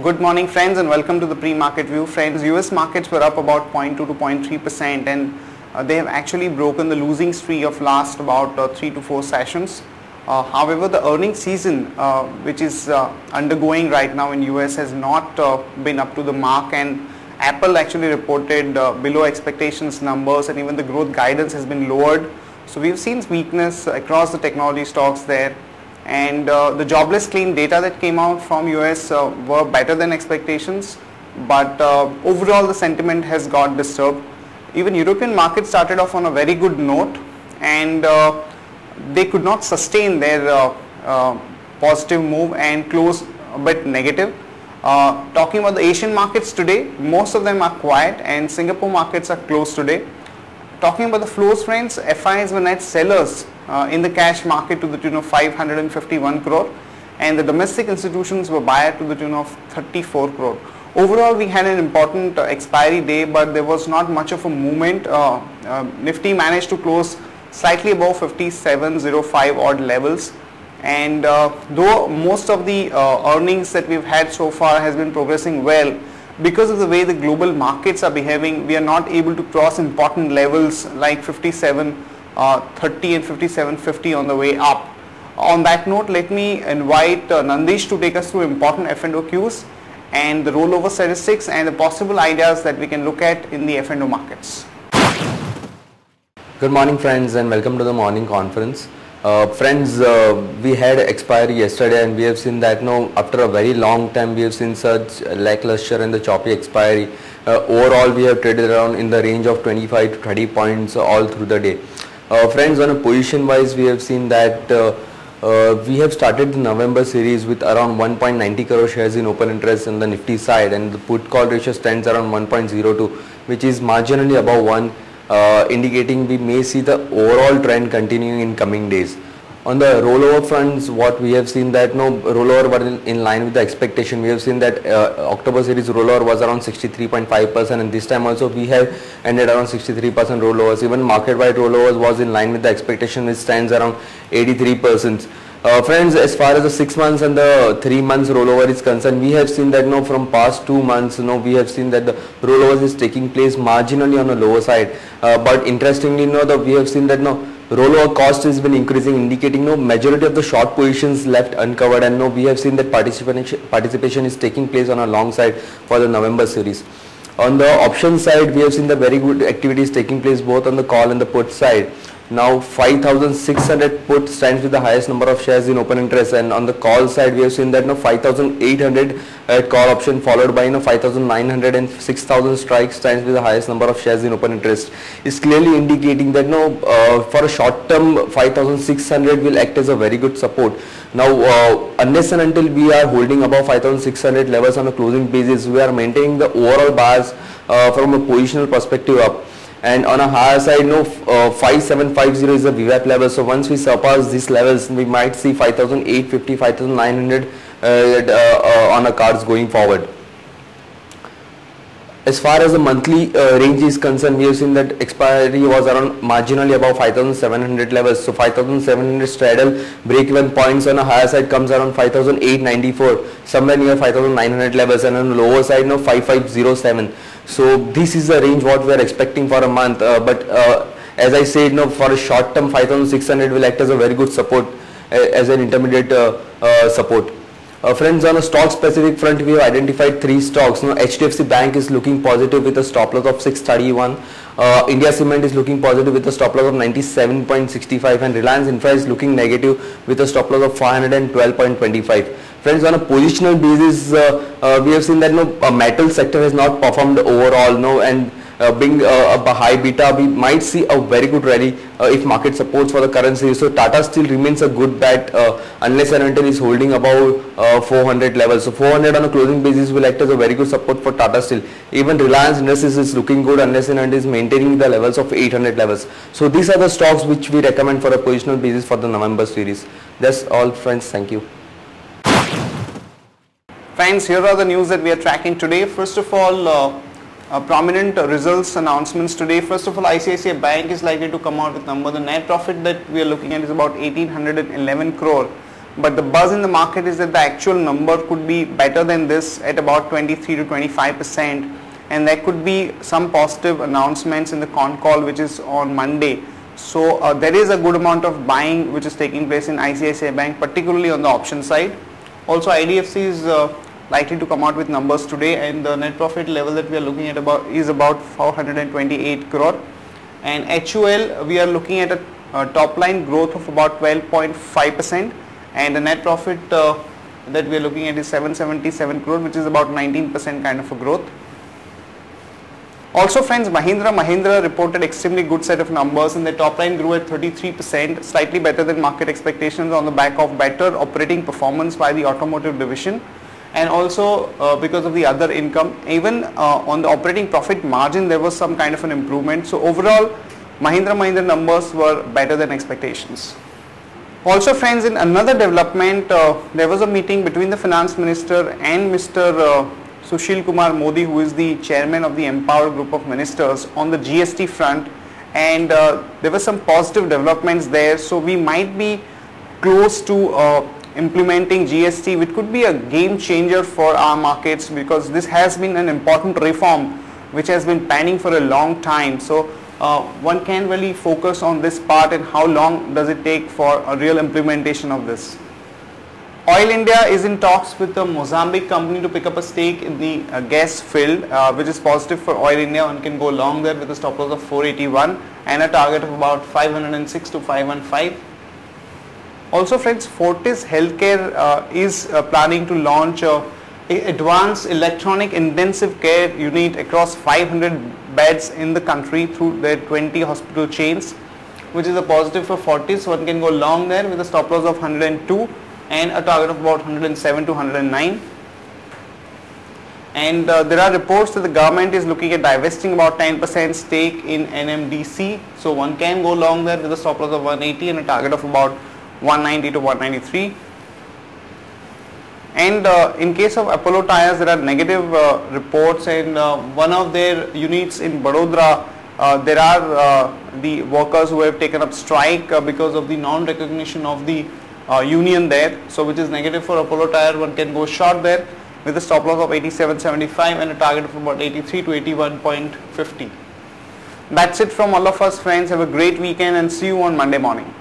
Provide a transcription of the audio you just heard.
Good morning friends and welcome to the pre-market view. Friends, US markets were up about 0.2 to 0.3% and they have actually broken the losing streak of last about 3 to 4 sessions. However, the earnings season which is undergoing right now in US has not been up to the mark, and Apple actually reported below expectations numbers, and even the growth guidance has been lowered. So we've seen weakness across the technology stocks there. And the jobless claim data that came out from US were better than expectations, but overall the sentiment has got disturbed. Even European markets started off on a very good note, and they could not sustain their positive move and close a bit negative. Talking about the Asian markets today, most of them are quiet and Singapore markets are closed today. Talking about the flows, friends, FIs were net sellers in the cash market to the tune of 551 crore, and the domestic institutions were buyer to the tune of 34 crore. Overall, we had an important expiry day, but there was not much of a movement. Nifty managed to close slightly above 5705 odd levels, and though most of the earnings that we've had so far has been progressing well, because of the way the global markets are behaving, we are not able to cross important levels like 5730 and 5750 on the way up. On that note, let me invite Nandish to take us through important F&O cues and the rollover statistics and the possible ideas that we can look at in the F&O markets. Good morning friends, and welcome to the morning conference. Friends, we had expiry yesterday, and we have seen that after a very long time we have seen such lackluster and the choppy expiry. Overall, we have traded around in the range of 25 to 30 points all through the day. Friends, on a position wise, we have seen that we have started the November series with around 1.90 crore shares in open interest on the Nifty side, and the put call ratio stands around 1.02, which is marginally above 1. Indicating we may see the overall trend continuing in coming days. On the rollover fronts, what we have seen that rollover were in line with the expectation. We have seen that October series rollover was around 63.5%, and this time also we have ended around 63% rollovers. Even market wide rollovers was in line with the expectation, which stands around 83%. Friends, as far as the 6 months and the 3 months rollover is concerned, we have seen that from past 2 months we have seen that the rollovers is taking place marginally on the lower side, but interestingly we have seen that rollover cost has been increasing, indicating majority of the short positions left uncovered, and we have seen that participation is taking place on a long side for the November series. On the option side, we have seen the very good activities taking place both on the call and the put side. Now 5,600 put stands with the highest number of shares in open interest, and on the call side we have seen that 5,800 at call option, followed by 5,900 and 6,000 strikes stands with the highest number of shares in open interest. Is clearly indicating that for a short term 5,600 will act as a very good support. Now unless and until we are holding above 5,600 levels on a closing basis, we are maintaining the overall bars from a positional perspective up. And on a higher side, 5750 is the VWAP level. So once we surpass these levels, we might see 5850, 5900 on a cards going forward. As far as the monthly range is concerned, we have seen that expiry was around marginally above 5700 levels. So 5700 straddle break-even points on a higher side comes around 5894, somewhere near 5900 levels, and on the lower side 5507. So this is the range what we are expecting for a month, but as I said, for a short term 5600 will act as a very good support, as an intermediate support. Friends, on a stock specific front, we have identified 3 stocks. HDFC Bank is looking positive with a stop loss of 631. India Cement is looking positive with a stop loss of 97.65, and Reliance Infra is looking negative with a stop loss of 512.25. Friends, on a positional basis, we have seen that metal sector has not performed overall, and being a high beta, we might see a very good rally if market supports for the current series. So Tata still remains a good bet unless and until is holding above 400 levels. So 400 on a closing basis will act as a very good support for Tata Steel. Even Reliance Industries is looking good unless and until is maintaining the levels of 800 levels. So these are the stocks which we recommend for a positional basis for the November series. That's all, friends. Thank you. Friends, here are the news that we are tracking today. First of all, prominent results announcements today. First of all, ICICI Bank is likely to come out with number. The net profit that we are looking at is about 1811 crore. but the buzz in the market is that the actual number could be better than this at about 23 to 25%, and there could be some positive announcements in the con call which is on Monday. So there is a good amount of buying which is taking place in ICICI Bank, particularly on the option side. Also IDFC is likely to come out with numbers today, and the net profit level that we are looking at is about 428 crore, and HUL we are looking at a top line growth of about 12.5%, and the net profit that we are looking at is 777 crore, which is about 19% kind of a growth. Also friends, Mahindra reported extremely good set of numbers, and their top line grew at 33%, slightly better than market expectations on the back of better operating performance by the automotive division, and also because of the other income. Even on the operating profit margin there was some kind of an improvement. So overall Mahindra numbers were better than expectations. Also friends, in another development, there was a meeting between the finance minister and Mr. Sushil Kumar Modi, who is the chairman of the Empower group of ministers, on the GST front, and there were some positive developments there. So we might be close to implementing GST, which could be a game changer for our markets, because this has been an important reform which has been pending for a long time. So one can really focus on this part, and how long does it take for a real implementation of this. Oil India is in talks with the Mozambique company to pick up a stake in the gas field, which is positive for Oil India. One can go long there with a stop loss of 481 and a target of about 506 to 515. Also friends, Fortis Healthcare is planning to launch an advanced electronic intensive care unit across 500 beds in the country through their 20 hospital chains, which is a positive for Fortis. One can go long there with a stop loss of 102 and a target of about 107 to 109. And there are reports that the government is looking at divesting about 10% stake in NMDC. So one can go long there with a stop loss of 180 and a target of about 190 to 193. And in case of Apollo Tyres, there are negative reports, and one of their units in Vadodara, there are the workers who have taken up strike because of the non-recognition of the union there, so which is negative for Apollo Tyre. One can go short there with a stop loss of 87.75 and a target of about 83 to 81.50. That's it from all of us friends. Have a great weekend and see you on Monday morning.